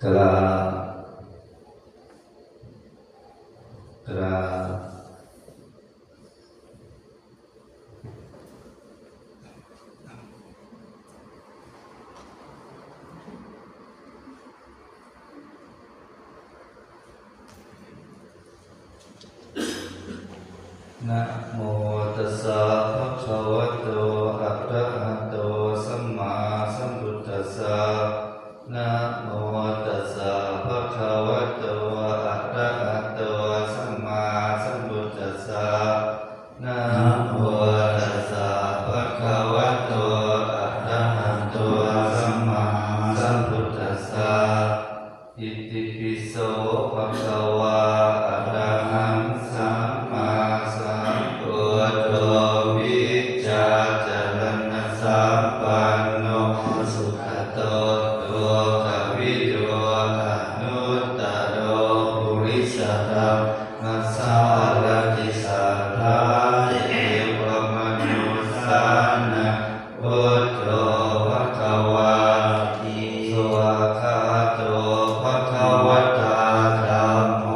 กรานะโมตัสสะภะคะวะโตอะระหะโตสัมมาสัมพุทธัสสะนะโมตัสสะภะคะวะโตอะระหะโตสัมมาสัมพุทธัสสะนะโมตัสสะภะคะวะโตอะระหะโตสัมมาสัมพุทธัสสะอิติปิโสภะคะวะอะระหังสัมมาสัมพุทโธวิชชาจรณะสัมปันโนสุขโตโลกวิทูอนุตตโรปุริสธรรมสารติสัทธาเอวมนุสสานังพุทโธภควาติสวากขาโตภควตาธัมโม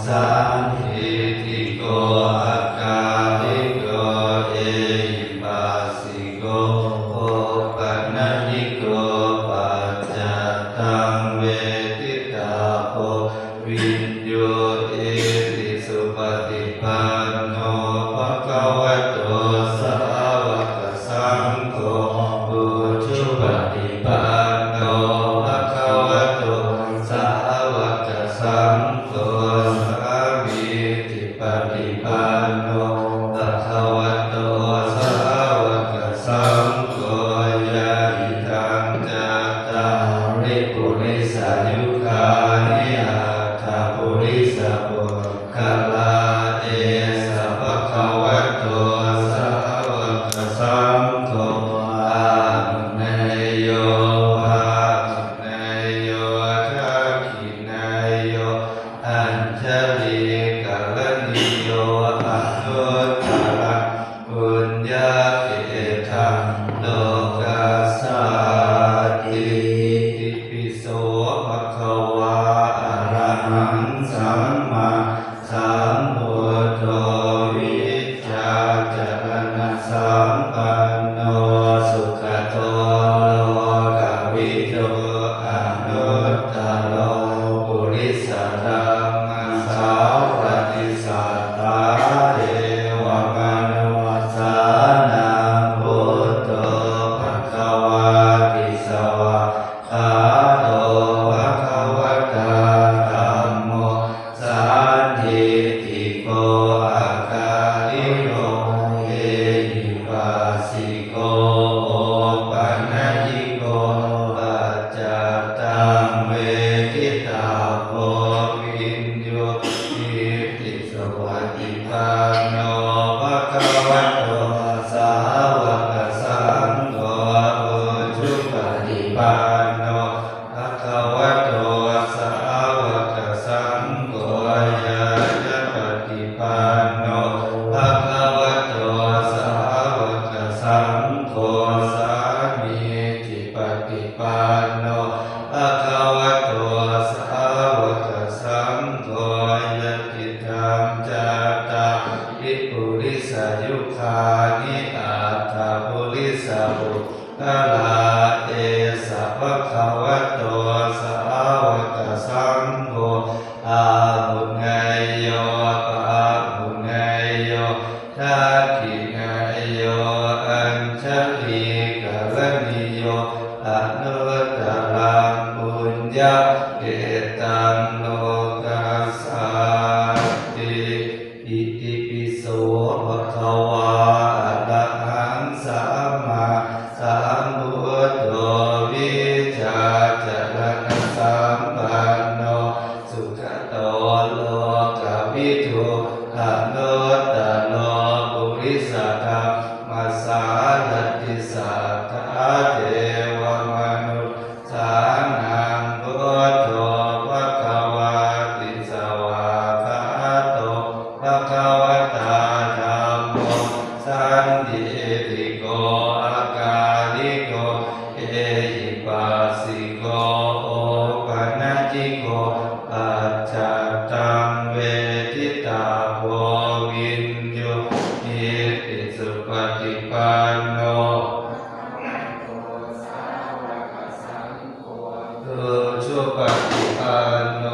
สันทิฏฐิโกอาการิโกเอหิปัสสิโกโอปันญิโกปัจจตังเวทิตาโพวิญโยเอติสุปฏิปันโนภควโตสาวกสังโฆอุชุปฏิปันโนภควโตสาวกสังโฆสามีจิปฏิปันโนภควโตสาวกสังโฆยะอิทังจัตตาริปุริสายุคานิอัตถปุริสปุคลาเตสะภควโตสาวกสังโฆอาหุเนยโยอาหุเนยโยทักขิเนยโยอัญชลีกัลนิโยอนุตตรปุญญาเกตังโลกัสสาติอิติปิโสภะคะวะอะระหังสัมมาสัมพุทโธวิชชาจรณะสัมปันโนสุขโตโลกวิทูอนุตตโรปุริสธรรมสารติสัทธาเทวมนุสสานังพุทโธภควาติสวากขาโตภควตาธัมโมสันทิฏฐิโกอาการิโกเอหิปัสสิโกโอปันญิโกปัจจตังเวทิตาโพวิญโยอิติสุปฏิปันโนภควโตสาวกสังโฆอุชุปฏิปันโนภควโตสาวกสังโฆยะปฏิปันโนภควโตสาวกสังโฆสามีจิปฏิปันโนภควโตสาวกสังโฆยะติธังจัตตาริปุริสายุคานิอัตถปุริสปุคลาเตสะภะคะวะโตสาวกสังโฆอาหุเนยโยปะหุเนยโยทักขิเนยโยอัญชลีกัลนิโยอนุตตรังปุญญาเกตังโลกัสสาติอิติปิโสภะคะวะอะระหังสัมมาสัมพุทโธวิชชาจรณะสัมปันโนสุขโตโลกวิทูอนุตตโรปุริสธรรมสารติสัทธาเทวมนุสสานังพุทโธภควาติสวากขาโตภควตาธัมโมสันทิฏฐิโกอาการิโกเ หิปัสสิโกโอปันญิโกปัจจตังเวทิตาโพวินโยอิติสุปฏิปันโนสุปฏิปันโน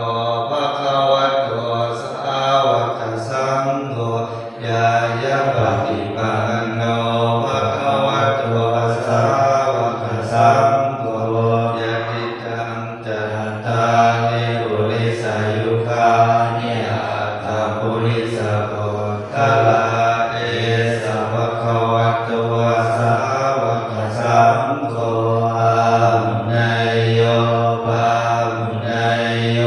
ภะคะวะโตสาวกสังโฆยายะปฏิปันโนภะคะวะโตสาวกสังโฆยะติตังจัตตานิปุริสายุคานิอัตถปุริสโภคลาเอสะภะคะวะโตสาวกสังโฆอาหุเนยโยปาหุเนยโย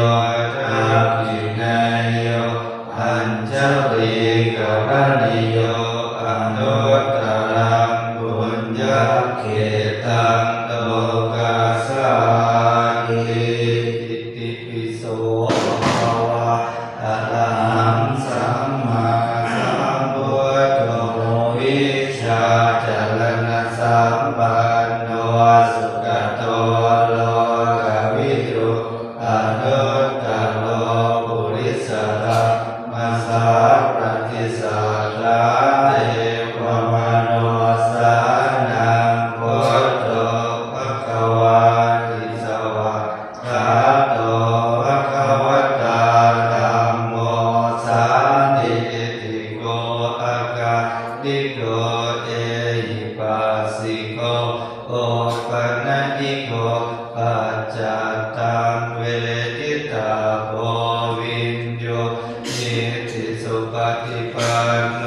ทักขิเนยโยอัญชลีกรณิโยอนุตตรังปุญญเขตังโลกัสสามิอิติปิโสภะคะวะอะระหังสัมมาสัมพุทโธวิชชาจรณะสัมปันโนสุขโตโลกวิทูอนุตตโรปุริสธรรมสาปฏิสัทธาเอวมโนสานังพุทโธภควาติสวะขาโตภควตาธัมโมสันติติโกอาติโกเอหิปัสสิโกโอปันญิโกปัจจตังเวทิตาโพวินโยอิติสุปฏิปันโน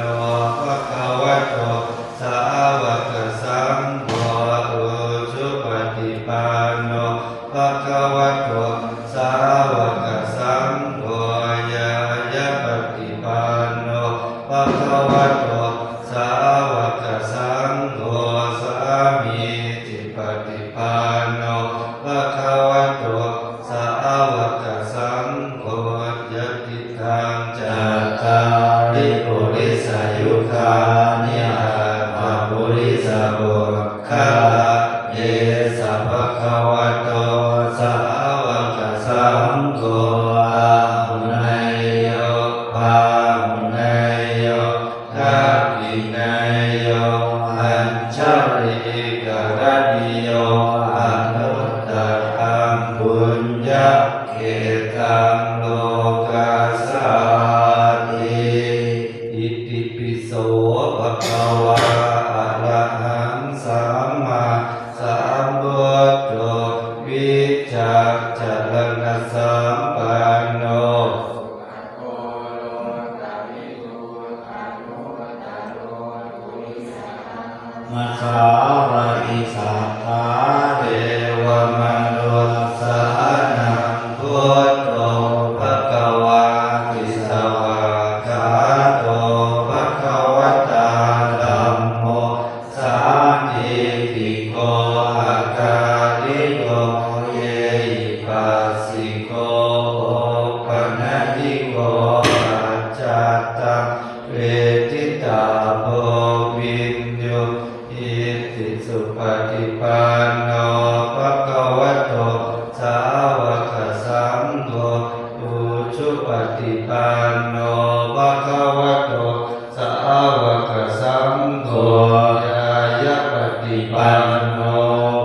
ภะคะวะโตสาวกสังโฆอุชุปฏิปันโนภะคะวะโตสาวกสังโฆยายะปฏิปันโนภะคะวะโตสาวกสังโฆสามีจิปฏิปันโนภะคะวะโตสาวกสังโฆยะติตังจัตตาริปุริสายุคานิอัตถปุริสโภคลาเยสะภะคะวะโตสาวกสังโฆอาหุเนยโยปาหุเนยโยทักขิเนยโยอัญชลีกรณิโยอนุตตรังปุญญเขตังโลกัสสามิอิติปิโสภะคะวะอะระหังสัมมาสัมพุทโธวิชชาจรณะสัมปันโนมัคคาวะอิสัทธาเทวมนุสสานังพุทโธภควาติสวะขาโตภควตาธัมโมสันติติโกอาลิโกเยหิปัสสิโกโอปันญิโกปัจจตังเวทิตาโพวินโยอิติสุปฏิปันโนภะคะวะโตสาวกสังโฆอุชุปฏิปันโนภะคะวะโตสาวกสังโฆยายะปฏิปันโน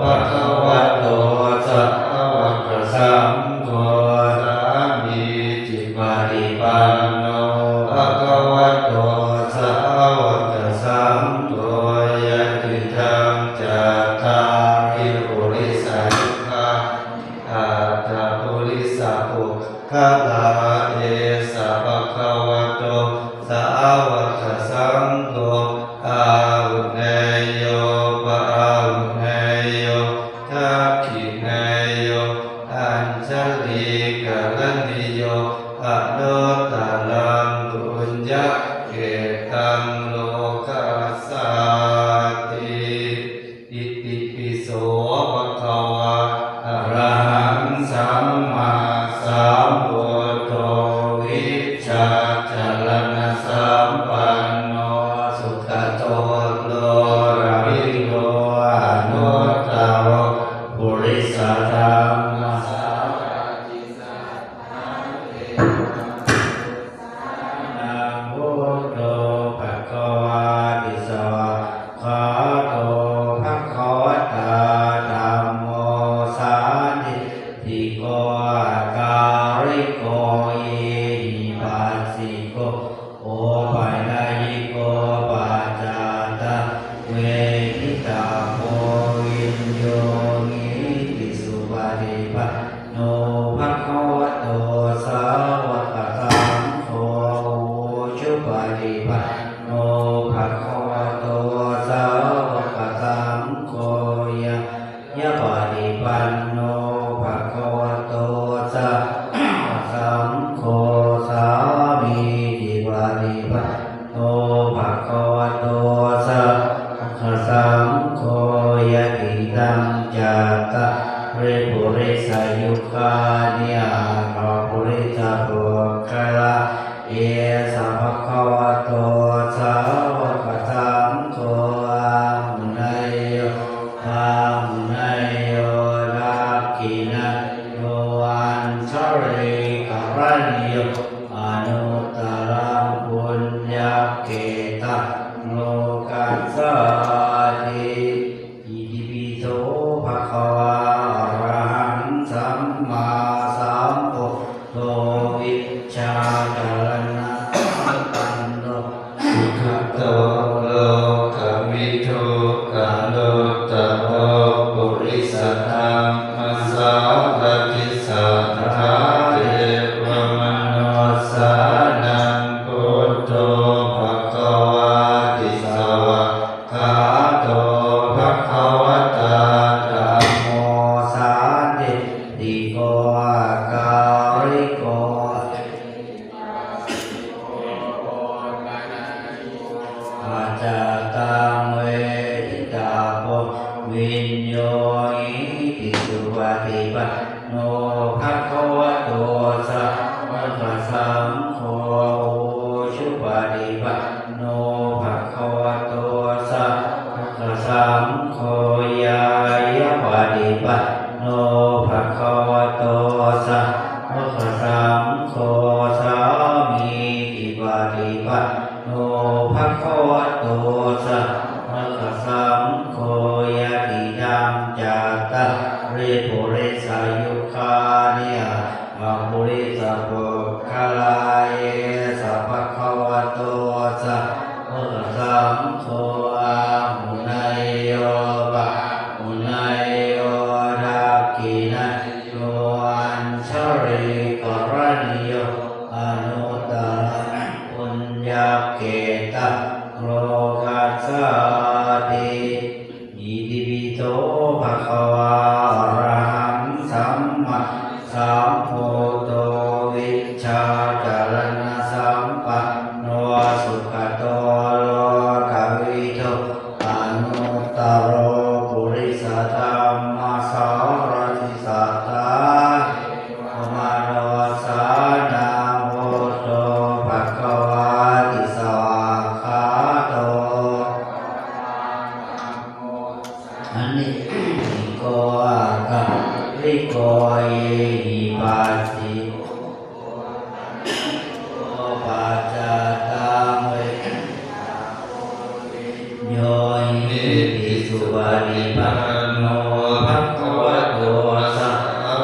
ภะคะวะโตสาวกสังโฆสามีจิปฏิปันโนภะคะวะโตสาวกสังโฆยะติตังจัตตาริปุริสายุคาอัตถปุริสโภคลาเอสะภะคะวะโตสาวกสังโฆอาหุเนยโยปาหุเนยโยทักขิเนยโยอัญชลีกรณิโยอนุตตรังปุญญเขตังโลกัสสามิอิติปิโสภะคะวะอะระหังสัมมาสัมพุทโธวิชชาจรณะสัมปันโนสุขโตโลกวิทูอนุตตโร ยะปฏิปันโนภะคะวะโตสาวกสังโฆสามีจิปฏิปันโนภะคะวะโตสาวกสังโฆยะติตังจัตตาริปุริสายุคานิอาภาปุริสาปุคละเอสะภะคะวะโตสาวกสังโฆอาหุนายโยอาหุนายโยรักขินะโยอัญชริกรณิโยอนุตตรังปุญญเกตังโลกัสสติอิติปิโสภะคะวะอะระหังสัมมาสัมพุทโธวิชชาจารณะปันโนสุขโตโลกวิทูอนุตตโรปุริสธรรมสารติสัทธาเทวมนุสสานังพุทโธภคะวะติสวะคาโตภคะวะตาธัมโมสันติติโกอาการิโกอาจาตังเวทิตาโพวิญโยหิติสุปฏิปันโนภะคะวะโตสาวกสังโฆสุปฏิปันโนภะคะวะโตสาวกสังโฆยายะปฏิปันโนภะคะวะโตสาวกสังโฆสามีจิปฏิปันโนภะคะวะโตสาวกสังโฆยะติตังจัตตาริปุริสายุคานิอาภาปุริสาปุคละเยสัพพะคะวะโตสาวกสังโฆอาหุนายโยปะหุนายโยรักขินะโยอัญชริกรณิโยอนุตตรังปุญญเกตังโลกัสสติอิติปิโสภะคะวะอะระหังสัมมาสัมพุทโธวิชชาจารณะสัมปันโนสุขโตโลกวิทูอนุตตโรปุริสธรรมสารติสัทธามโนสานังพุทโธภะคะวะติสวะคาโตอันนี้โกอาการิโกเยหิปัสสิโอปัจจตังเวโยหิติสุปฏิปันโนภะคะวะโตสา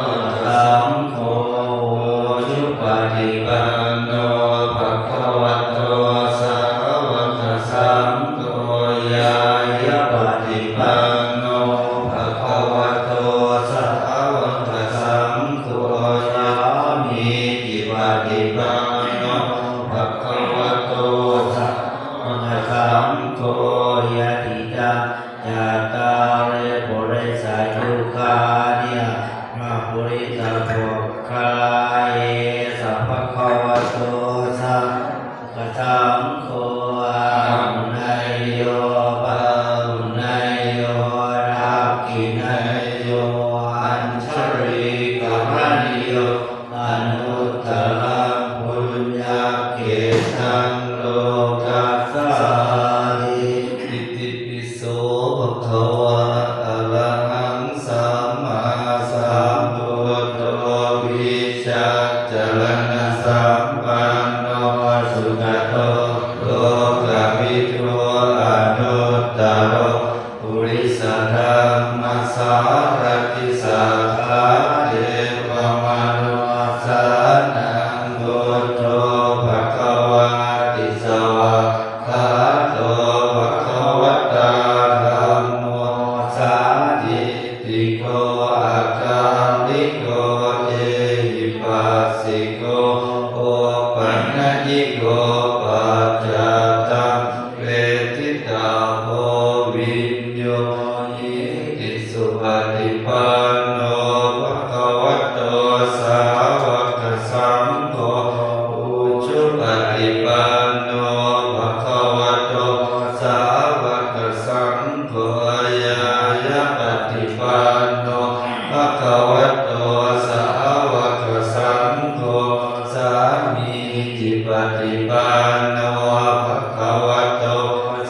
วกสังโฆสุปฏิปันโนภะคะวะโตสาวกสังโฆยายะปฏิปันโนภะคะวะโตสาวกสังโฆสามีจิปฏิปันโนภะคะวะโตสาวกสังโฆยะติตังจัตตาริปุริสายุคานิอาภาปุริสาปุคละเยสัพพะคะวะโตสาวกสังโฆอาหุนายโยปะหุนายโยรักขินะโยอัญชริกรณิโยอนุตตรังปุญญเกตังโลกัสสติอิติปิโสภะคะวะอะระหังสัมมาสัมพุทโธวิชชาจารณะสัมปันโนสุขโตโลกวิทูอนุตตโรปุริสธรรมสารติสัทธาเทวมนุสสานังพุทโธภคะวะติสวะคาโตภคะวะตาธัมโมสันติติโกอาการิโกเอหิปัสสิโกโอปัญญิโกปัจจตังเวทิตาโพวิญโยหิติสุปฏิ ปันโนภะคะวะโตสาวกสังโฆอุชุปฏิปันโนภะคะวะโตสาวกสังโฆยายะปฏิปันโนภะคะวะโตสาวกสังโฆสามีจิปฏิปันโนภะคะวะโต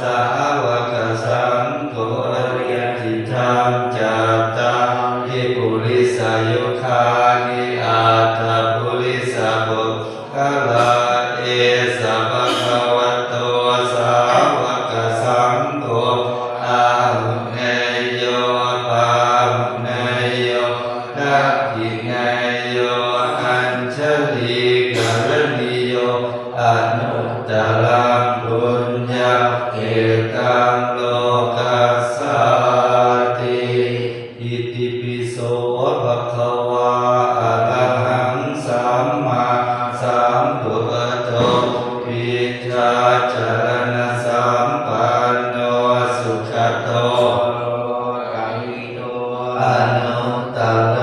สาวกสังโฆอริยติธรรมจัตตาริปุริสยุคานิอัตถปุริสบุคคลาเอสะภะคะวะโตสาวกสังโฆอาหุเนยโยปาหุเนยโยทักขิเนยโยอัญชลีกัลลิโยอนุตตรังปุญญาเกตังโลกัสสติอิติปิโสภะคะวะอะระหังสัมมาสัมพุทโธวิชชาจารณสัมปันโนสุขโตอนุตตโร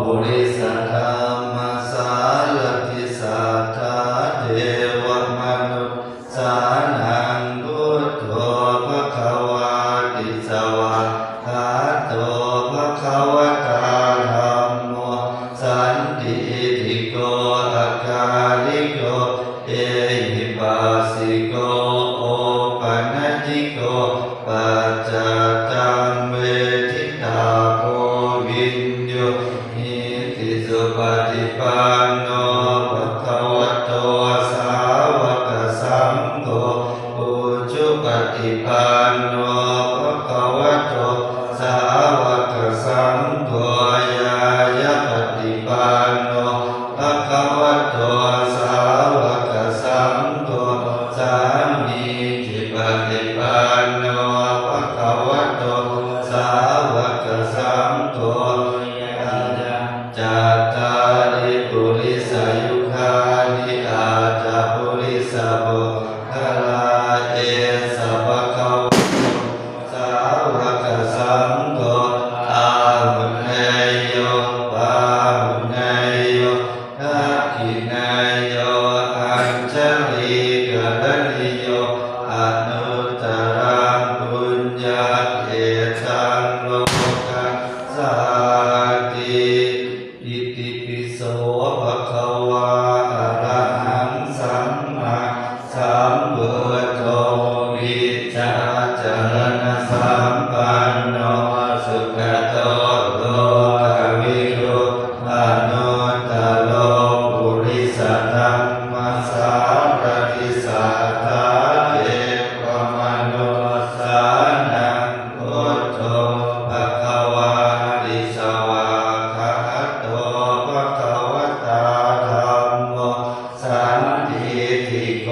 ปุริสธรรมสารติสัทธาเทวมนุษย์สานังพุทโธภะคะวาติสวะคาโตภะคะวะตาธัมโมสันติติโกอาการิโกเอหิปัสสิโกโอปัญญิโกปัจจตังเวทิตาโพวินโยหิติสุปฏิปันโนภะคะวะโตสาวกสังโฆอุชุปฏิปันโนภะคะวะโตสาวกสังโฆยายะปฏิปันโนภะคะวะโตสาวกสังโฆสามีจิปฏิปันโนภะคะวะโตสาวกสังโฆจัตตาริปุริสยุคานิอัตถปุริสบุคคลาเอสะภะคะวะโตสาวกสังโฆอาหุเนยโยปาหุเนยโยทักขิเนยโยอัญชลีกัลลิโยอนุตตรังปุญญาเกตังโลกัสสติอิติปิโสภะคะวะอะระหังสัมมาสัมพุทโธวิชชาจารณสัมปันโนสุขโตโลกวิทูอนุตตโรปุริสธรรมสารติสัทธาเทวมนุษย์สานังพุทโธภะคะวาติสวะคาโตภะคะวะตาธัมโมสันติติโก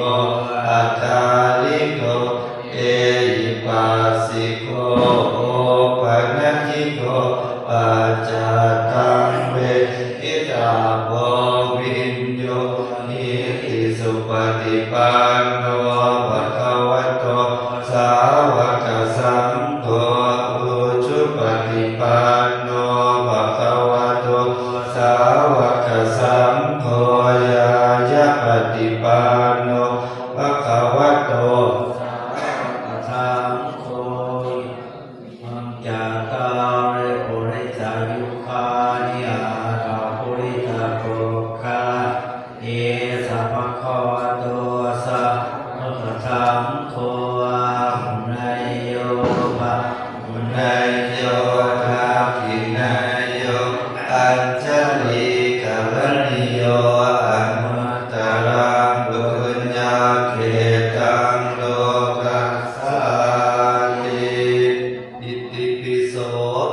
อาการิโกเอหิปัสสิโกโอปัญญิโกปัจจตังเวทิตาโพวินโยหิติสุปฏิปันโนภะคะวะโตสาวกสังโฆอุชุปฏิปันโนภะคะวะโตสาวกสังโฆยายะปฏิปันโนภะคะวะโตสังโฆมังจาตาริปุริสายุคานิอาตาปุริสาโภคาเอสะภะคะวะโตสาวกสังโฆอาหุเนยโยปะหุเนยโยทักขิเนยโยอัญชลีกัลลิโยอนุตตรังปุญญาเกตังโลกัสสติอิติปิโส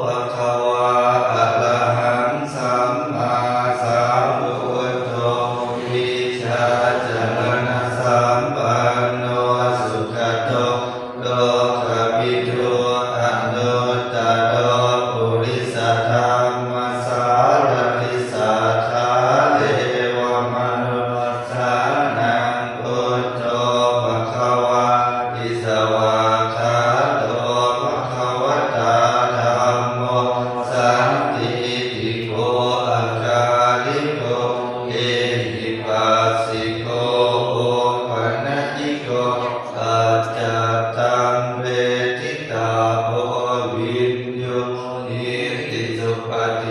ภะคะวะอะระหังสัมมาสัมพุทโธวิชชาจารณสัมปันโนสุขโตโลกวิทูอนุตตโรปุริสธรรมสารติสัทธาเทวมนุษย์สานังพุทโธภะคะวาติสวะคาโตภะคะวะตาธัมโมสัน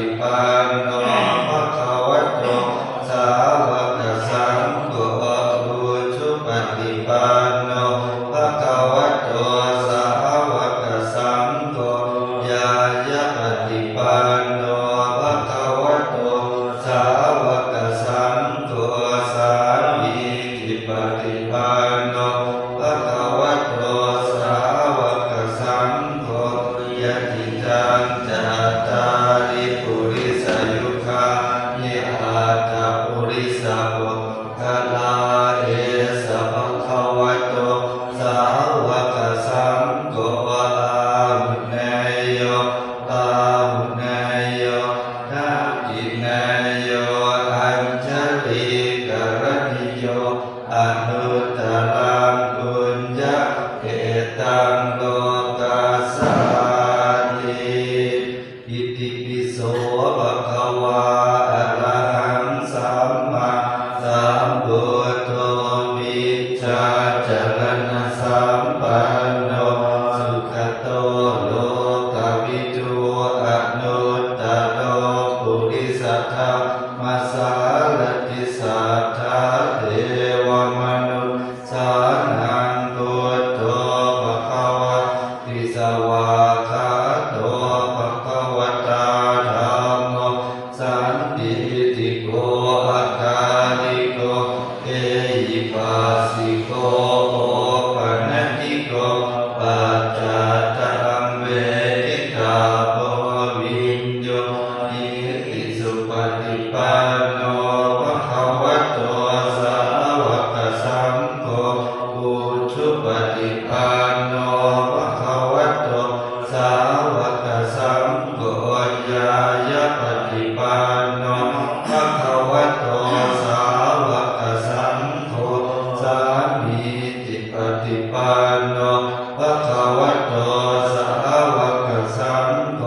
ฏิปันโนภะคะวะโตสาวกสังโฆอุชุปฏิปันโนภะคะวะโตสาวกสังโฆญาญาปฏิปันโนภะคะวะโตสาวกสังโฆสามีจิปฏิปันโนภะคะวะโตสาวกสังโฆยะติตังจัตตาริปุริสยุคานิอาตาปุริสปุคลาเอสะภะคะวะโตสาวกสังโฆอาหุเนโยอาหุเนโยทักขิเนโยอัญชลิกรณิโยอนุตตรังปุญญเอตังโลกัสสาติอิติปิโสภะคะวะอะระหังสัมมาสัมพุทโธวิชชาจรณะสัมปันโนสุขโตโลกวิทูอนุตตโรปุริสธรรมสารติสัทธาเทวมนุษย์สานังพุทโธภะคะวะติสวากขาโตภะคะวะตาธัมโมสันติติโกอาคาลิโกเอหิปัสสิโกโอปันติโกปัจจตังเวทิตาโพวิญโยอิติสุปฏิปันโนภะคะวะโตสาวกสังโฆอุชุปฏิปันโนภะคะวะโตสาวกสังโฆญาญาปฏิปันโนภะคะวะโตสาวกสังโฆสามีจิปฏิปันโนภะคะวะโตสาวกสังโฆ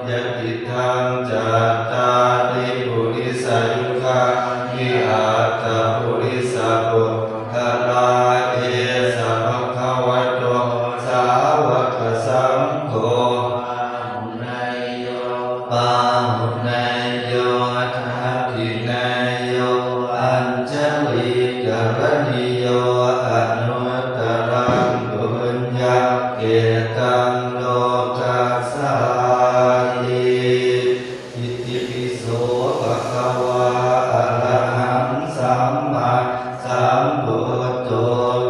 ยะติทังจัตตาริปุริสยุคานิอาตาปุริสปุคลาเอสะภะคะวะโตสาวกสังโฆปาหุเนโยทักขิเนโยอัญชลิกรณิโยอนุตตรังปุญญเกตังโลกัสสาติอิติปิโสภะคะวะอะระหังสัมมาสัมพุทโธ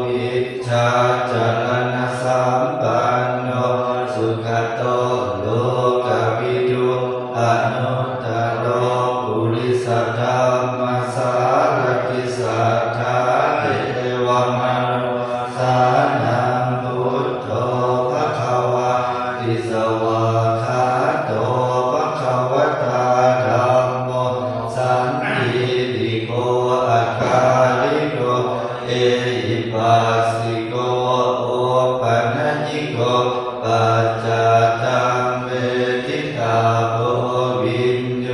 วิชชาจรณะสัมปันโนสุขโตโลกวิทูอนุตตโรปุริสธรรมสารติสัทธาเทวมนุษย์สานังพุทโธภะคะวะติสวากขาโตภะคะวะตาธัมโมสันติติโกอาคาลิโกเอหิปัสสิโกโอปันญิโกปัจจตังเวทิตาโพวิญโย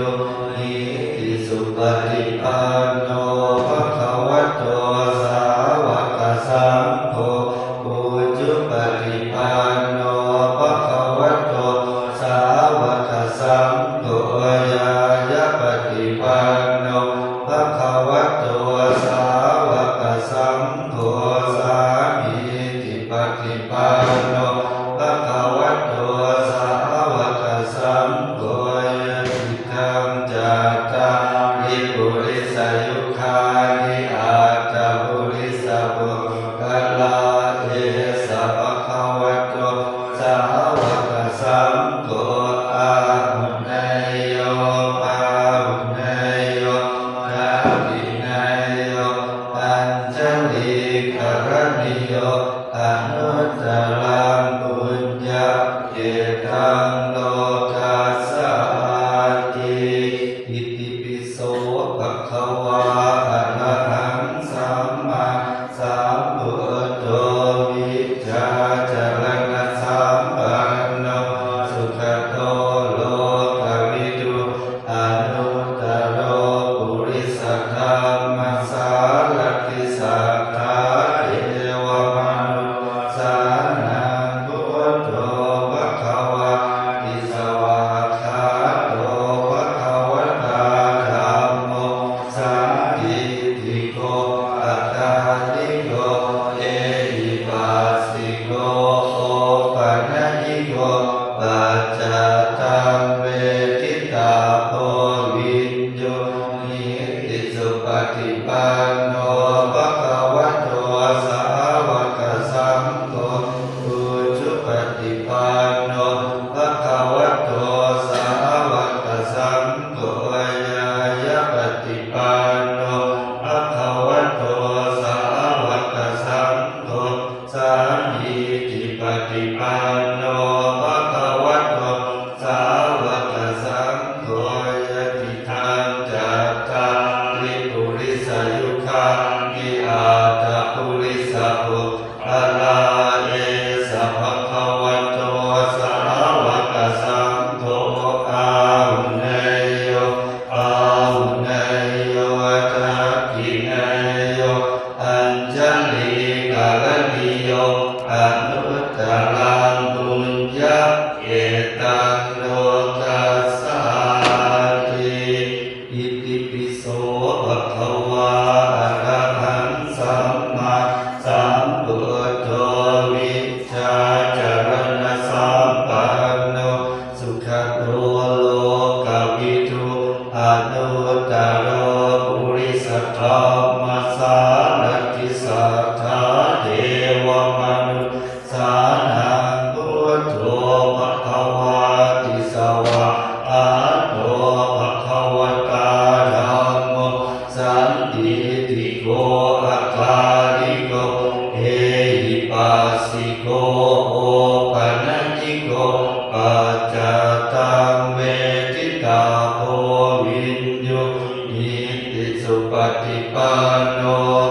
ฏิปันโน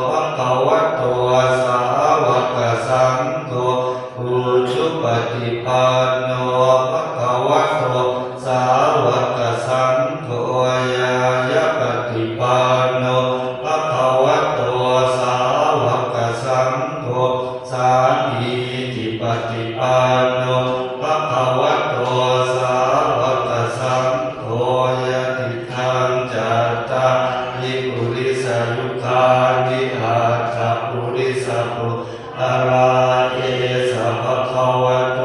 ภะคะวะโตสาวกสังโฆอุชุปฏิปันโนภะคะวะโตสาวกสังโฆยายะปฏิปันโนภะคะวะโตสาวกสังโฆสามีจิปฏิปันโนภะคะวะโตสาวกสังโฆยะติทังจัตตาริปุริสยุคานิอาตาปุริสปุอาราเอสะภะคะวะโต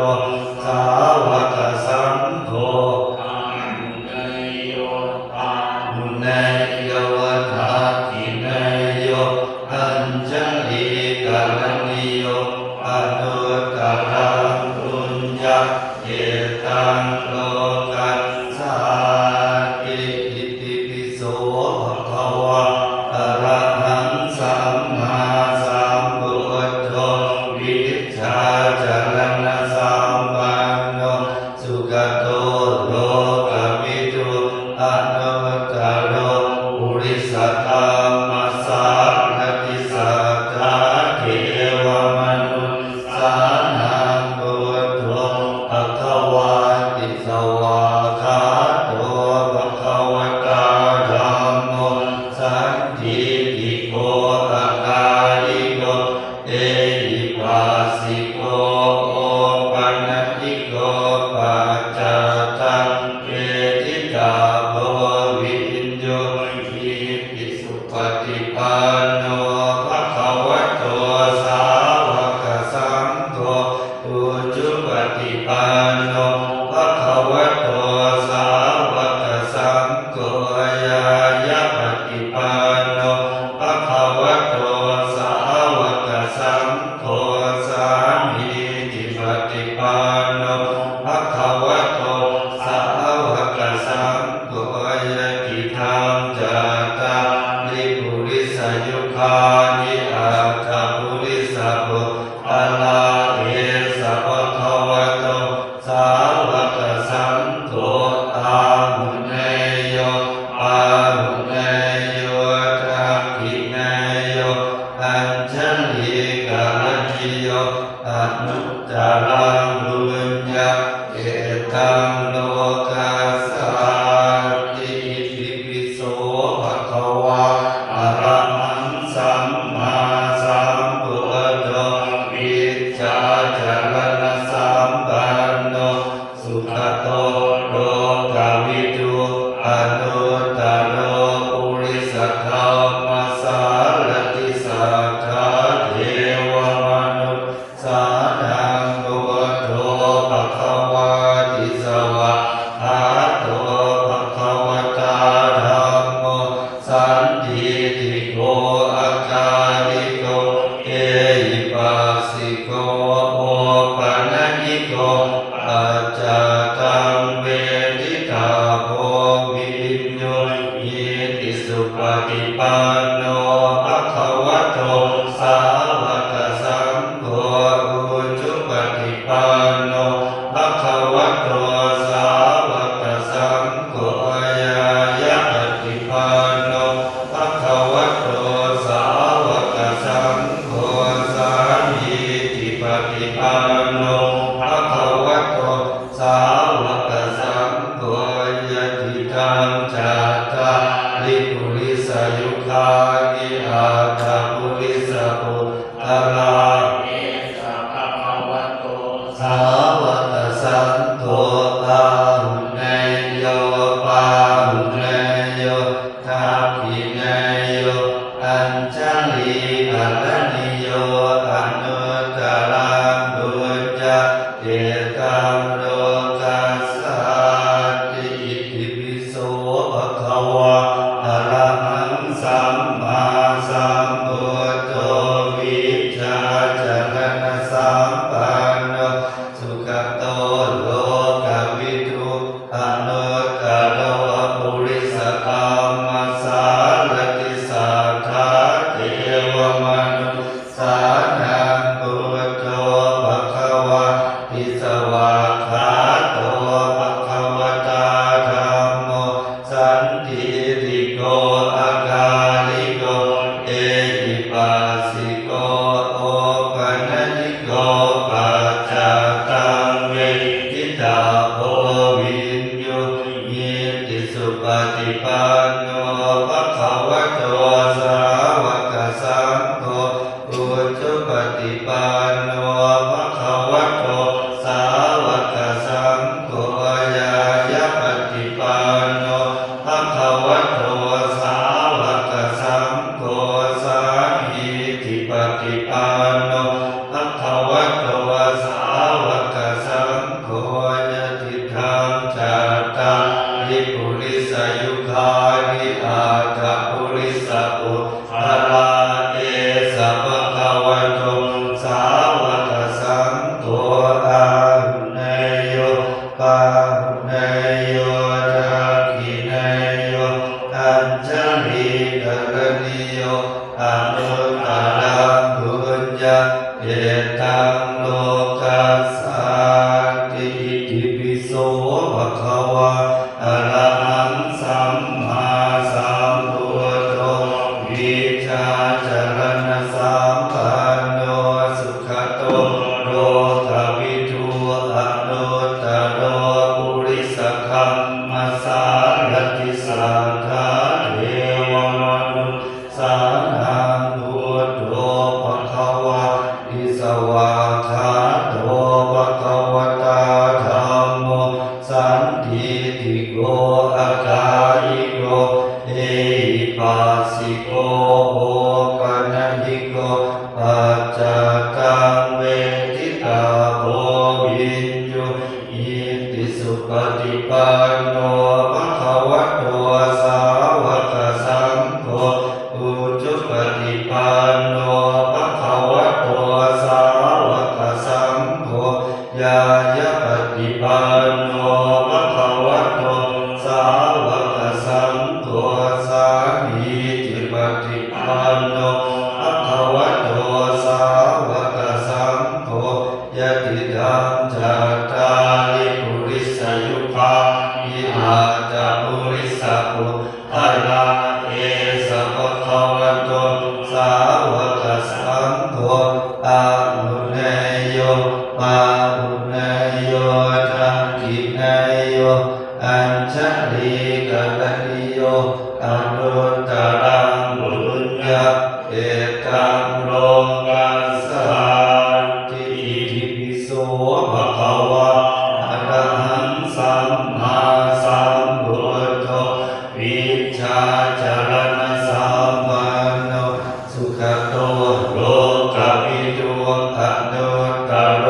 สาวกสังโฆอานุเนโยอานุเนโยวัฏฐากิเนโยอัญจลิกาลนิโยอนุตตรังปุญญาเอตังโลกัสสาติอิติปิโสภะคะวะอะระหังสัมมาสัมพุทโธวิชชาจรณะสัมปันโนสุขโตโลกวิทูอนุตตโรปุริสธรรมสารติสัทธาเทวมนุษย์สานังพุทโธภะคะวะติสวาคาโตภะคะวะตาธัมโมสันทิติโกอาการิโกเอหิปัสสิโกโอปันติโกปัจจตังเวทิตาโภวินโยวิปิสุปฏิปันโนภะคะวะโตสาวกสังโฆอุจุปฏิปันโนภะคะวะโตสาวกสังโฆยายะปฏิปันโนภะคะวะโตสาวกสังโฆสามีจิปฏิปันโนภะคะวะโตสาวกสังโฆยะติทังจัตตาริปุริสยุคานิอาตาปุริสปุอาลาเอสะภะคะวะโตสาวกสังโฆอาหุเนโยอาหุเนโยทักขิเนโยอัญชลิกาลนิโยอนุตตรังบุญญาเอตังโลกัสสาติอิติปิโสภะคะวะอะระหังสัมมาสัมพุทโธวิชชาจรณะสัมปันโนสุขโตโลกวิทูอนุตตโรปุริสธรรมสารติสัทธาเทวมนุษย์สานังพุทโธภะคะวะติสวะหาโตภะคะวะตาธัมโมสันทิติโกอาการิโกเอหิปัสสิโกโอปันญิโกปัจจตังเวทิตาโภวินโยอิติสุปฏิปันโนภะคะวะโตสาวกสังโฆอุจุปฏิปันโนภะคะวะโตสาวกสังโฆยายะปฏิปันโนภะคะวะโตสาวกสังโฆสามีจิปฏิปันโนภะคะวะโตสาวกสังโฆยะติทังจัตตาริปุริสยุคานิอาตาปุริสปุอาราเอสะภะคะวะโตสาวกสังโฆอาหุเนโยปาหุเนโยทักขิเนโยอัญชลิกาลนิโยอนุตตรังบุญญาเอตังโลกัสสาติอิติปิโสภะคะวะอะระหังสัมมาสัมพุทโธวิชชาจรณะสัมปันโนสุขโตโลกวิทูอนุตตโร สุปฏิปันโนภะคะวะโตสาวกสังโฆอุชุปฏิปันโนภะคะวะโตสาวกสังโฆยายะปฏิปันโนภะคะวะโตสาวกสังโฆสามีจิปฏิปันโนภะคะวะโตสาวกสังโฆยะติธังจัตตาริปุริสยุคานิอาตาปุริสปุทาราเอสะภะคะวะโตสาวกสังโฆอาหุเนยโยปาหุเนยโยทักขิเนยโยอัญชลีกรณีโยอนุตตรังบุญญาเอตังโลกัสสาติอิติปิโสภะคะวะอะระหังสัมมาสัมพุทโธวิชาจรณะสัมปันโนสุขโตโลกวิทูอนุตตโรปุริสคัมมัสสารติสัทธาเทวมนุษย์สานังพุทโธภะคะวะอิสวาคาโตภะคะวะตาธัมโมสันทิติโกอาคายิโกเอหิปัสสิโกโอปัญญิโกปัจจตังเวทิตาโพวินโยอิติสุปฏิปันโนภะคะวะโตสาวกสังโฆอุชุปฏิปันโนภะคะวะโตสาวกสังโฆยายะปฏิปันโนภะคะวะโตสาวกสังโฆสามีจิปฏิปันโนภะคะวะโตสาวกสังโฆยะติธังจัตตาริปุริสยุคานิอาตาปุริสปุทาราเอสะภะคะวะโตสาวกสังโฆอาหุเนยโยปาหุเนยโยทักขิเนยโยอัญชลีกรณีโยอนุตตรังบุญญาเอตังโลกัสสาติอิติปิโสภะคะวะอะระหังสัมมาสัมพุทโธวิชาจรณะสัมปันโนสุขโตโลกวิทูอนุตตโร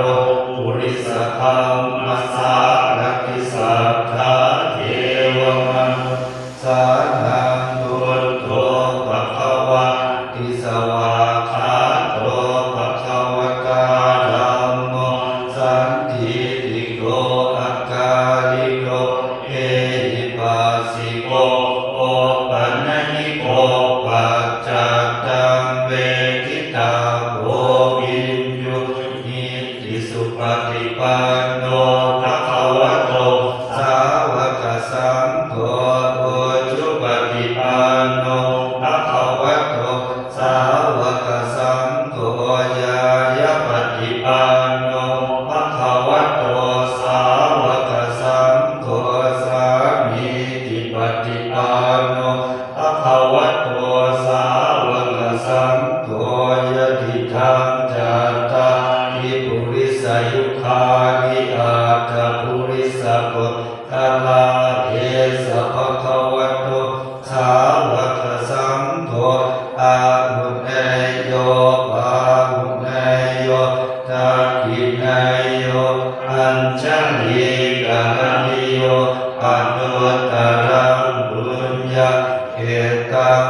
ปุริสคัมมัสสารติสัทธาเทวมนุษย์สานังพุทโธภะคะวะอิสวาคาโตภะคะวะตาธัมโมสันทิติโกอาคาลิโกเอหิปัสสิโกโอปัญญิโกปัจจตังเวทิตาโพวินโยอิติสุปฏิปันโนภะคะวะโตสาวกสังโฆอุชุปฏิปันโนภะคะวะโตสาวกสังโฆยายะปฏิปันโนภะคะวะโตสาวกสังโฆสามีจิปฏิปันโนภะคะวะโตสาวกสังโฆยะติธังจัตตาริปุริสยุคานิอาตาปุริสปุทาราเอสะภะคะวะโตสาวกสังโฆอาหุเนยโยปาหุเนยโยทักขิเนยโยอัญชลีกรณีโยอนุตตรังบุญญาเอตัง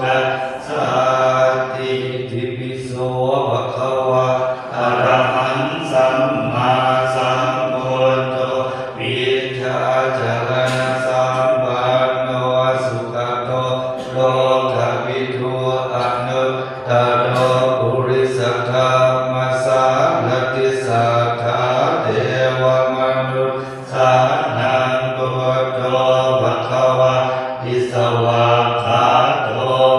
กัสสะติติปิโสภะคะวะอะระหังสัมมาสัมพุทโธวิชชาจารณะสัมปันโนสุขโตโลกวิทูอนุตตโรปุริสธรรมสารติสัทธาเทวมนุษย์สานังพุทโธภะคะวะอิสวาคาโต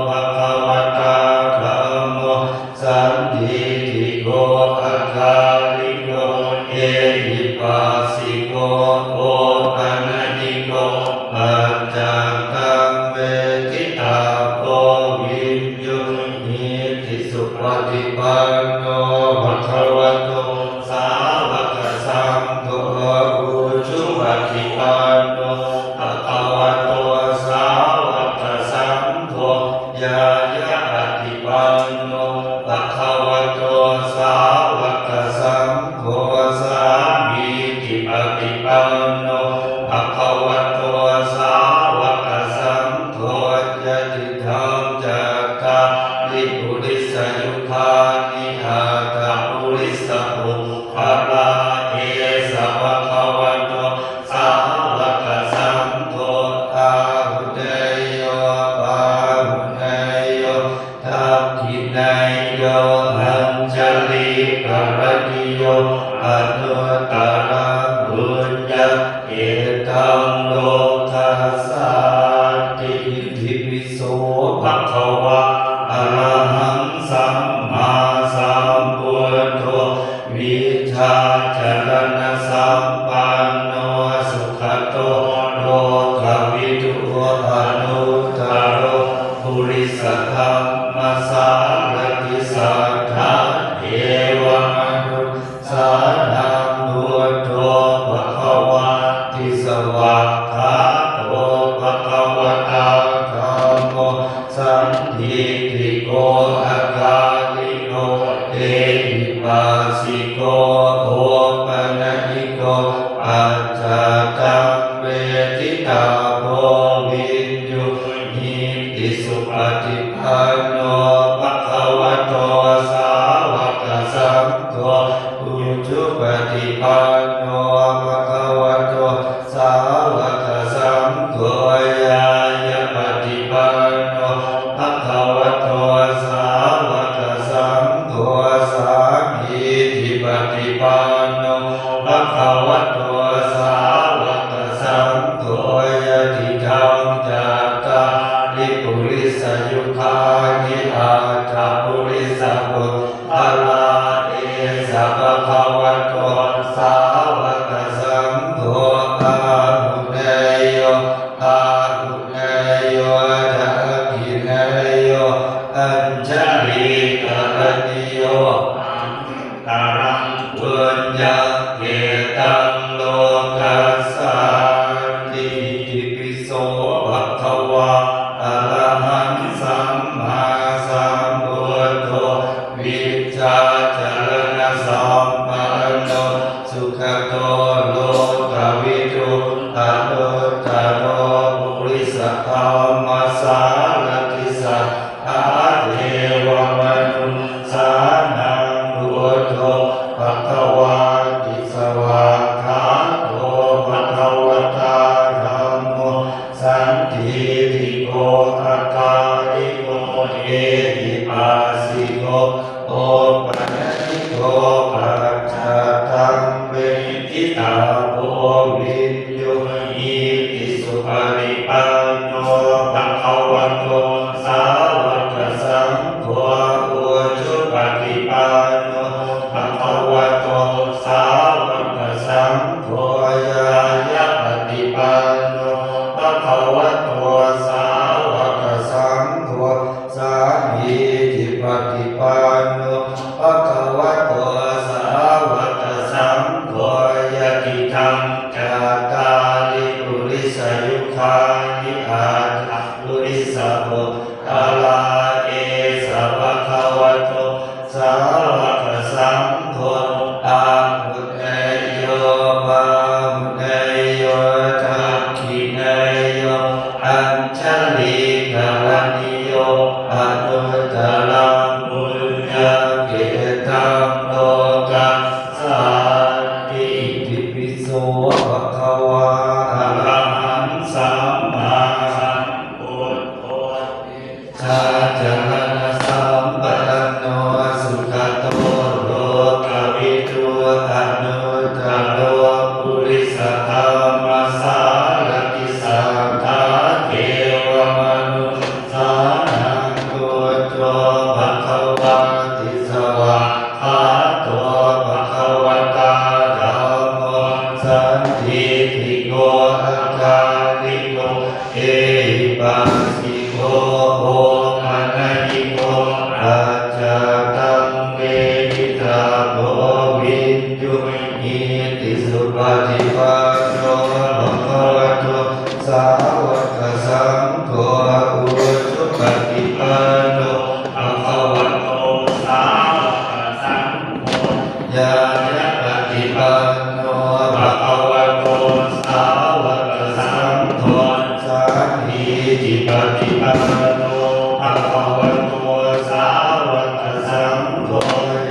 ภะคะวะตาธัมโมสันทิฏฐิโกอะคาลิโกเอหิปัสสิโกโอปัญญิโกปัจจตังเวทิตาโพวิญญุนิติสุปฏิปันโนภะคะวะโตสาวกสังโฆอุชุปฏิปันโนภะคะวะโตสาวกสังโฆญาญาปฏิปันโนภะคะวะโตสาวกสังโฆสามีจิปฏิปันโนภะคะวะโตสาวกสังโฆญาติธรรมจัตตาริปุริสยุคานิอาตาปุริสปุคลาเอสะภะคะวะโตสาวกสังโฆอาหุเนโยปาหุเนโยทัพทิเนโยอัญชลิกรณิโยอนุตตรบุญญาเอตังโลกัสสะติทิปิโสภะคะวะอะระหังสัมมาสัมพุทโธวิชชาจารณะสัมปันโนสุขโตโลกวิทูอนุตตโรปุริสธรรมสารติสัทธาเทวมนุษย์สานังพุทโธภะคะวะติสวากขาโตภะคะวะตาธัมโมสันทิฏฐิโกอะคาลิโกเอหิปัสสิโกโอปัญญิโกปัจจตังเวทิตาโพวิญญุนิติสุปฏิปันโนภะคะวะโตสาวกสังโฆอุชุปฏิปันโนภะคะวะโตสาวกสังโฆญาญาปฏิปันโนภะคะวะโตสาวกสังโฆสามีจิปฏิปันโนภะคะวะโตสาวกสังโฆญาติธรรมจัตตาริปุริสยุคานิอาตาปุริสปุคลาเอสะภะคะวะโตสาวกสังโฆอาหุเนโยอาหุเนโยทัพพิเนโยอัญชลิกรณิโยตารังปุญญาเกตังโลกัสสะติติปิโสภะคะวะอะระหังสัมมาสัมพุทโธวิชชาจารณะสัมปันโนสุขโตโลกวิทูอนุตตโรปุริสธรรมสารติสัทธาเทวมนุษย์สานังพุทโธภะคะวะติสวากขาโตภะคะวะตาธัมโมสันทิฏฐิโกอะคาลิโกเอหิปัสสิโกโอปัญญิโกปัจจตังเวทิตาโพวิญญุนิติสุปฏิปันโนภะคะวะโตสาวกสังโฆอุชุปฏิปันโนภะคะวะโตสาวกสังโฆญาญาปฏิปันโนภะคะวะโตสาวกสังโฆสามีจิปฏิปันโน อนุตตรังปุญญเกตังโลกัสสาติอิติปิโสภะคะวะอะระหังสัมมาสัมพุทโธชาจรณะสัมปันโนสุขโตโลกวิทูอนุตตโรปุริสธรรมสารติสัทธาเทวมนุษย์สานังพุทโธภะคะวะติสวะหาโตภะคะวะตาธัมโมสันทิฏฐิโกอาคาลิโกเอหิปัสสิโกโอปัญญิโกปัจจตังเวทิตาโพวินยุอิติสุปฏิปันโนภะคะวะโตสาวกสังโฆอุชุปฏิปันโนภะคะวะโตสาวกสังโฆญาณปฏิปันโนภะคะวะโตสาวกสังโฆสันทิฏฐิปฏิปันโนภะคะวะโตสาวกสังโฆ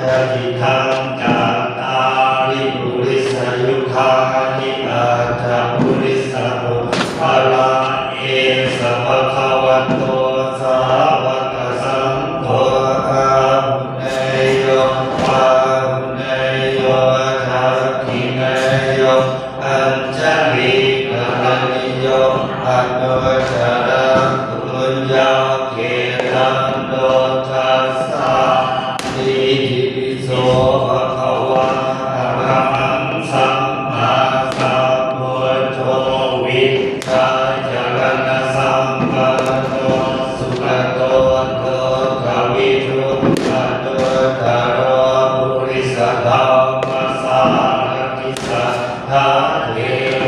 ญาติทังจัตตาริปุริสยุคานิอาจาปุริสปุพลาเอสภะคะวะโตสาวกสังโฆอาหุเนโยอาหุเนโยทักขิเนโยอัญชลิกรณิโยอนุตตรังปุญญเกตังโลกัสสาติอิติปิโสภะคะวะอะระหังสัมมาสัมพุทโธวิชชาจรณะสัมปันโนสุขโตโลกวิทูอนุตตโรปุริสธรรมสารติสัทธาเท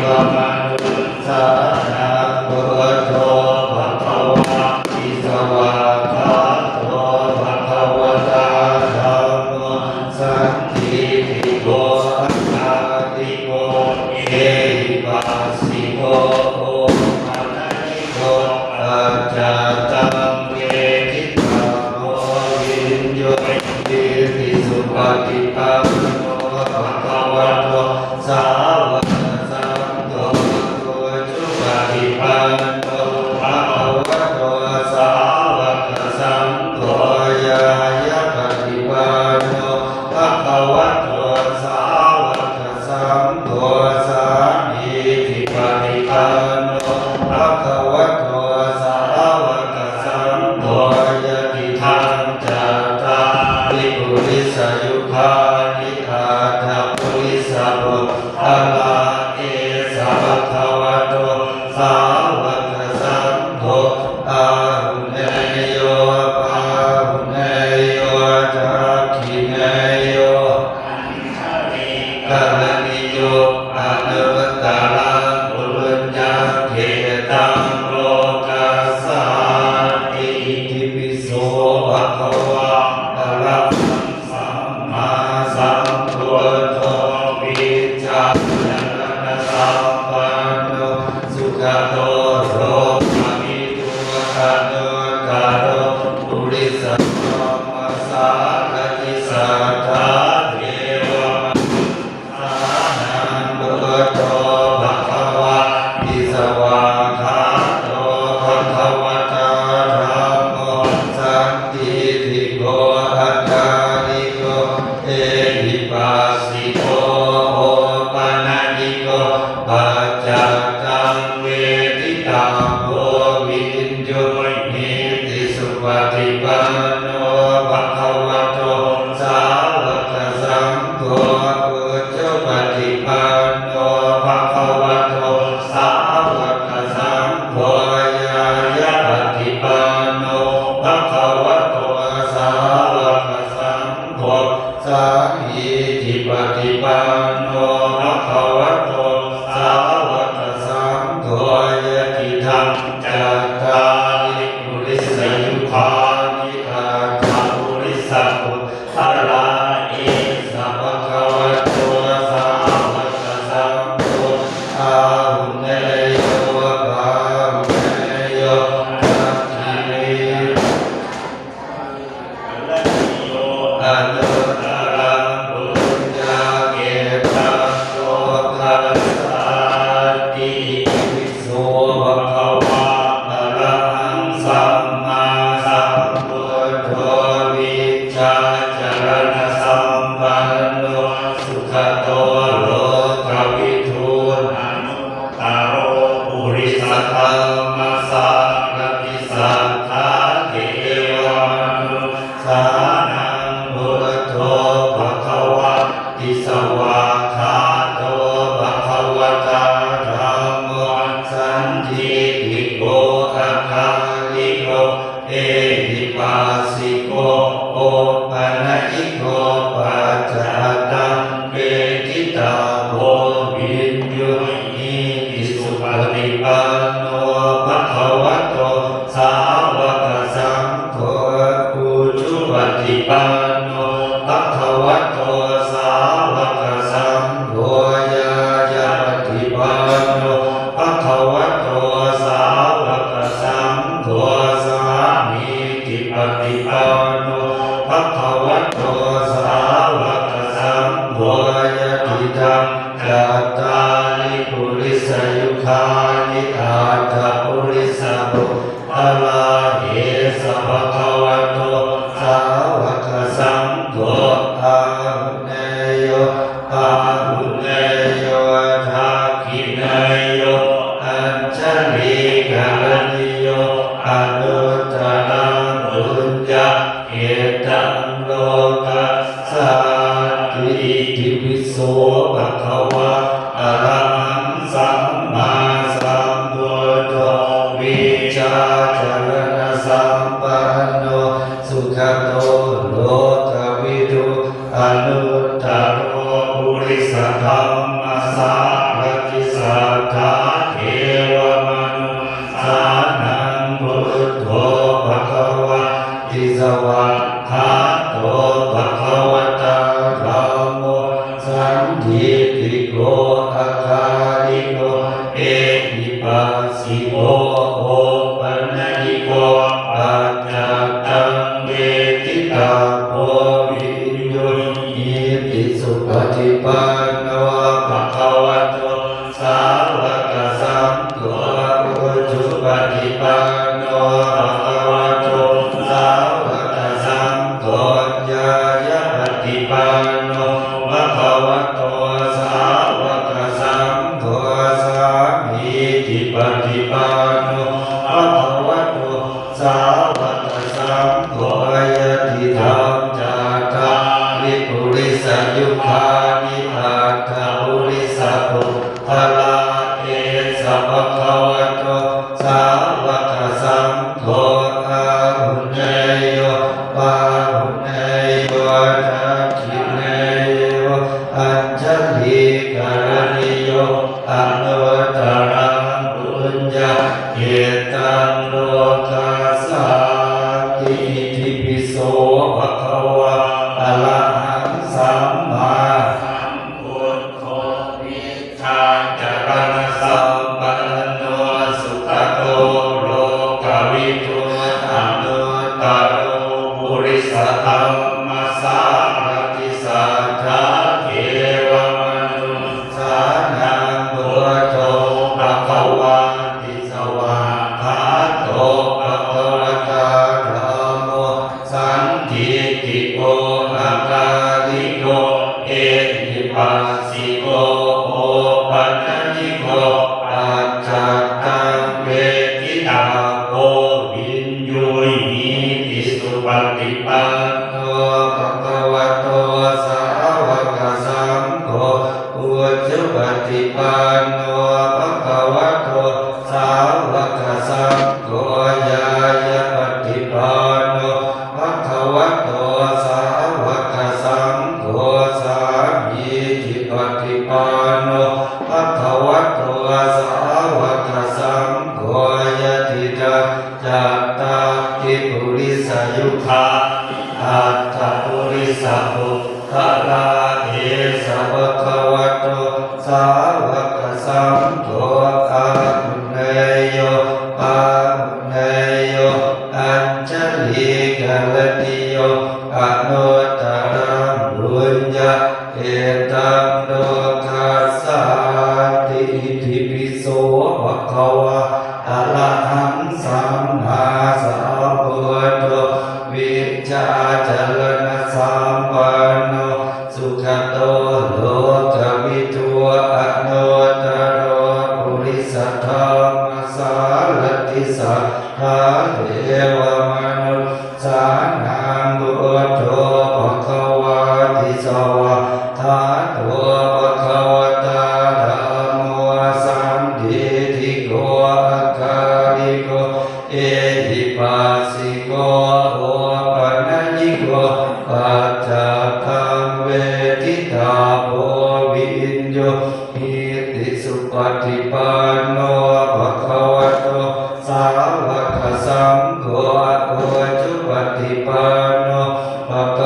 วมนุษย์สานังพุทโธภะคะวะติสวะหาโตภะคะวะตาธัมโมสันทิฏฐิโกอาคาลิโกเอหิปัสสิโกโอปัญญิโกปัจจตังเวทิตาโพวินโยอิติสุปฏิปันโนภะคะวะโตสาวกสังโฆอุชุปฏิปันโนภะคะวะโตสาวกสังโฆญาญาปฏิปันโนภะคะวะโตสาวกสังโฆสามีทิปฏิปันโนภะคะวะโตสาวกสังโฆญาติทังจัตตาริปุริสยุคานิอาจาปุริสปุพลาเอสภะคะวะโตสาวกสังโฆอาหุเนโยอาหุเนโยทักขิเนโยอัญชลิกรณิโยอนุตตรังปุญญเกตังโลกัสสาติอิติปิโสภะคะวะอะระหังสัมมาสัมพุทโธวิชชาจรณะสัมปันโนสุขโตโลกวิทูอนุตตโรปุริสธรรมสารติสัทธาเทวมนุษย์สานังพุทโธภะคะวะติสวะหาโตภะคะวะตาธัมโมสันทิฏฐิโกอาคาลิโกเอหิปัสสิโกโอปัญญิโกปัจจตังเวทิตาโพวินโยอิติสุปฏิปันโนภะคะวะโตสาวกสังโฆอุชุปฏิปันโนภะคะวะโตสาวกสังโฆญาญาปฏิปันโนภะคะวะโตสาวกสังโฆสังฆิทิปฏิปันโนภะคะวะโตสาวกสังโฆญาติทังจัตตาริปุริสยุคานิอาจาปุริสปุพลาเอสภะคะวะโตสาวกสังโฆอาหุเนโยอาหุเนโยทักขิเน ปันโนภะคะวะโตสาวกสังโฆยายาปฏิปันโนภะคะวะโตสาวกสังโฆสามีจิปฏิปันโนภะคะวะโตสาวกสังโฆยะติตังจัตตาริปุริสยุคานิอาตาปุริสบุคลาเยสะภะคะวะโตสาวกสังโฆอาหุเนโยอาหุเนโยทักขิเนโยอัญชลีกรณิโยอนุตตรังบุญญาเอตังโลกัสสาติอิติปิโสภะคะวะอะระหังสัมมาสัมพุทโธวิชาจรณะสัมปันโนสุขโตโลกวิทูอนุตตโรปุริสธัมมัสสารติสัทธาเทวมนุสานังพุทโธภะคะวะติสวะคาโตภะคะวะตาธัมโมสันทิติโกอาคาลิโกเอหิปัสสิโกโอปัญญิโกปัจจตังเวทิตาโพวิญโยอิติสุปฏิปันโนภะคะวะโตสาวกสังโฆอุจุปฏิปันโนภะคะวะโตสาวกสังโฆญาญาปฏิปันโนภะคะวะโตสาวกสังโฆสามีจิปฏิปันโนภะคะวะโตสาวกสังโฆยะติธรรมจัตตาริปุริสยุคานิอาตาปุริสปุคลาเอสะภะคะวะโตสาวกสังโฆอาหุเนโยปาหุเนโยทักขิเนโยอัญชลีกรณิโยอนุตตรังบุญญาเอตังโลกัสสาติอิติปิโสภะคะวะอะระหังสัมมาสัมพุทโธวิชาจรณะสัมปันโนสุขโตโลกวิทูอนุตตโรปุริสธัมมัสสารติสัทธาเทวมนุสานังพุทโธภะคะวะติสวะคาโตภะคะวะตาธัมโมสันทิติโกอาคาลิโกเอหิปัสสิโกโอปัญญิโกปัจจตังเวทิตาโกวิญโยหิติสุปฏิปันโนภะคะวะโตสาวกสังโฆอุจุปฏิปันโนภะคะวะโตสาวกสังโฆญาญาปฏิปันโนภะคะวะโตสาวกสังโฆสามีจิปฏิปันโนภะคะวะโตสาวกสังโฆยะติตังจัตตาริปุริสยุคาอัตถปุริสบุคลาเอสะภะคะวะโตสาวกสังโฆอาหุเนโยอาหุเนโยอัญชลีกรณิโยอนุตตรังบุญญาเอตังโลกัสสาติอิติปิโสภะคะวะอะระหังสัมมาสัมพุทโธวิชาจรณะสัมปันโนสุขโตโลกวิทูอนุตตโรปุริสธัมมัสสารติสัทธาเทวมนุสานังพุทโธภะคะวะติสวะคาโตภะคะวะตาธัมโมสันทิติโกอาคาลิโกเอหิปัสสิโกโอปัญญิโกปัจจตังเวทิตาโพวิญโยหิติสุปฏิปันโนภะคะวะโตสาวกสังโฆอุจุปฏิปันโนภะคะ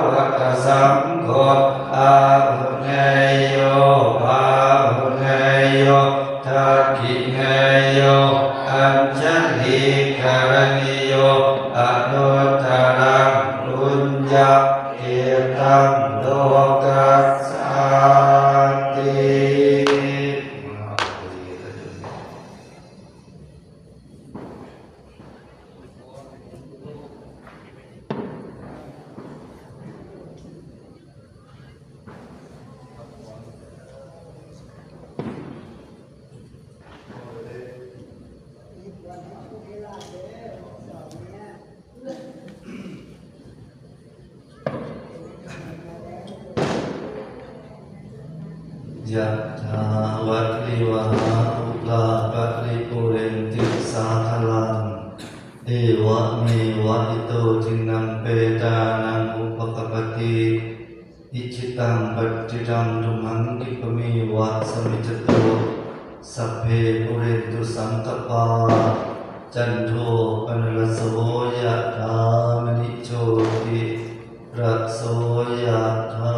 วกสังโฆอาหุเนยโยภาหุเนยโยทักขิเนยโยอัญชลีกรณิโยอนุตตรังปุญญาเอตังโลกัสสติยะถาวะริวหาปุราปะริปุเรนติสาคลังเอวะเมวะอิโตทินังเปตานังอุปกปปติอิจิตังปัจจิตังทุมังกิปะเมวะสมิจจตุสัพเพปุเรนตุสังกปาจันโทปนรสโสยะถามณิโชติระโสยะถา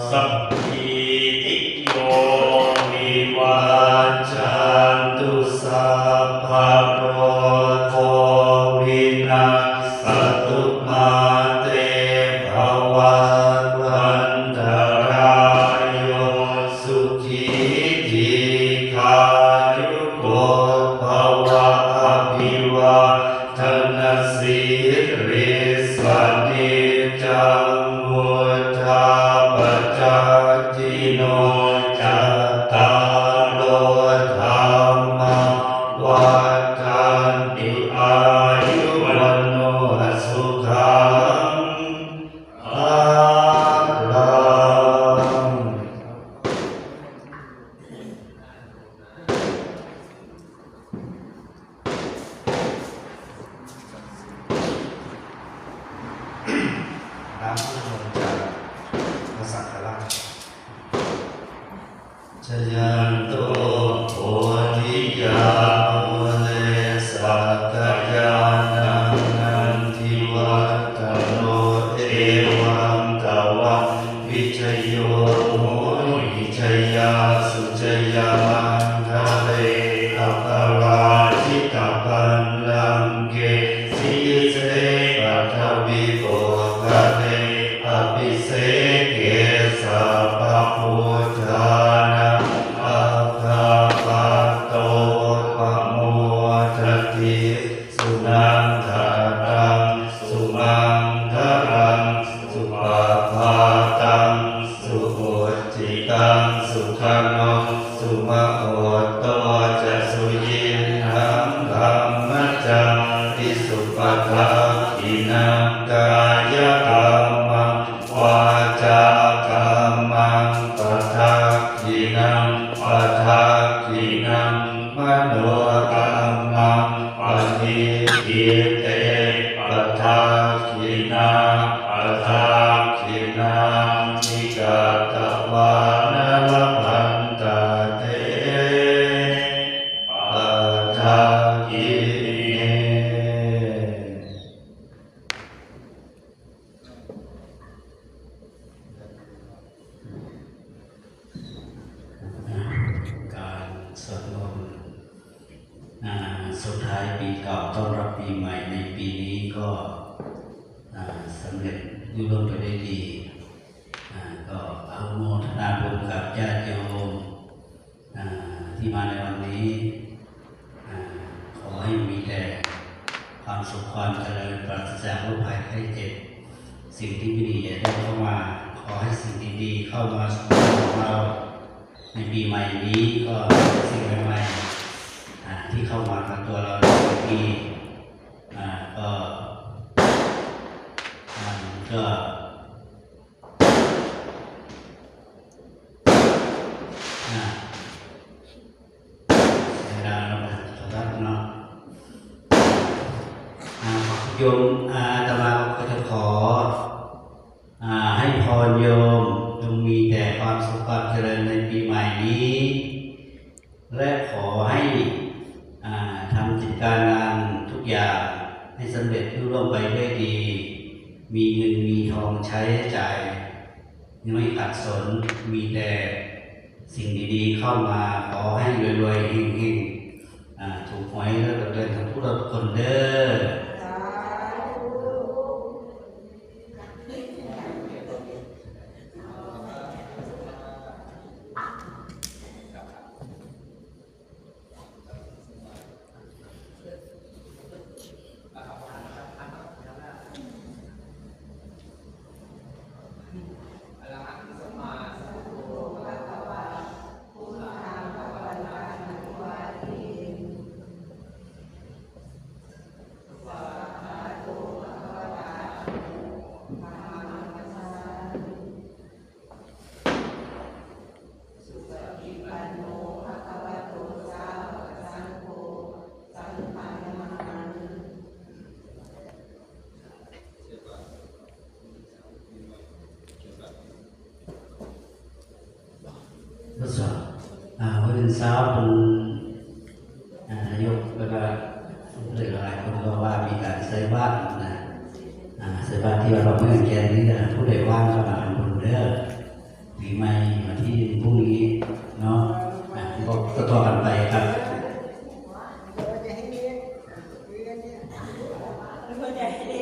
สัพพิติโยวิวัจจันตุสัพพะโรโควินาศตุมาเตภวัตวันตรายโยสุขีทีขายุโกภวะอภิวาทนาสิริสนิจังวุฒาปจาจิโนจัตตารโลธรรมวัฏฏันติอายุวันโนสุขังภาลังน้ำพุทธมนต์จากพระสังฆราชชยันโตโพธิยาโมเลสักกายานังนันทิวัตโนเอวังตวังวิชโยโมหิชยาสุจยามันทะเลอัปปาราชิตาปันลังเกสิเสปัทวิโกกะเตอภิเสเกสัพพะพุทธานังอัคคาปะโตปะโมทติสุนันทาตังสุมังคลังสุปาภาตังสุโหติตังสุขันโนสุมาโหโตจะสุยินังธัมมัจจังอิสุปะทักขินังกายกรรมังวาจากรรมังปะทักขินังปะทักขินังมโนกรรมังปฏิทิเตปะทักขินังปะทักขินังนิกาตวานลพันตเตปะทักขิเน การสวดมนต์สุดท้ายปีเก่าต้อนรับปีใหม่ในปีนี้ก็สำเร็จลุล่วงไปได้ดีก็อนุโมทนาบุญกับญาติโยมที่มาในวันนี้ขอให้มีแต่ความสุขความเจริญปราศจากโรคภัยไข้เจ็บสิ่งที่ไม่ดีอย่าได้เข้ามาขอให้สิ่งดีๆเข้ามาสู่ชีวิตของเราในปีใหม่นี้ก็สิ่งใหม่ๆที่เข้ามากับตัวเราในปีก็เวลาเราขอรับเนาะโยมอาตมาก็จะขอให้พรโยมจงมีแต่ความสุขความเจริญในปีใหม่นี้ และขอให้ทำกิจการงานทุกอย่างให้สำเร็จรุ่งเรืองไปด้วยดี มีเงินมีทองใช้จ่ายไม่ขัดสนมีแต่สิ่งดีๆเข้ามาขอให้รวยๆเฮงๆถูกหวยแล้วก็เดินทั้งผู้ทุกคนเด้อทดสอบวันเป็นเช้าเป็นนายกแล้วก็หลายคนก็ว่ามีการใส่บ้านใส่บ้านที่เราไม่แกนนี่นะผู้ใดว่างก็มาทำบุญเด้อปีใหม่มาที่พรุ่งนี้เนาะก็ต่อกันไปครับเ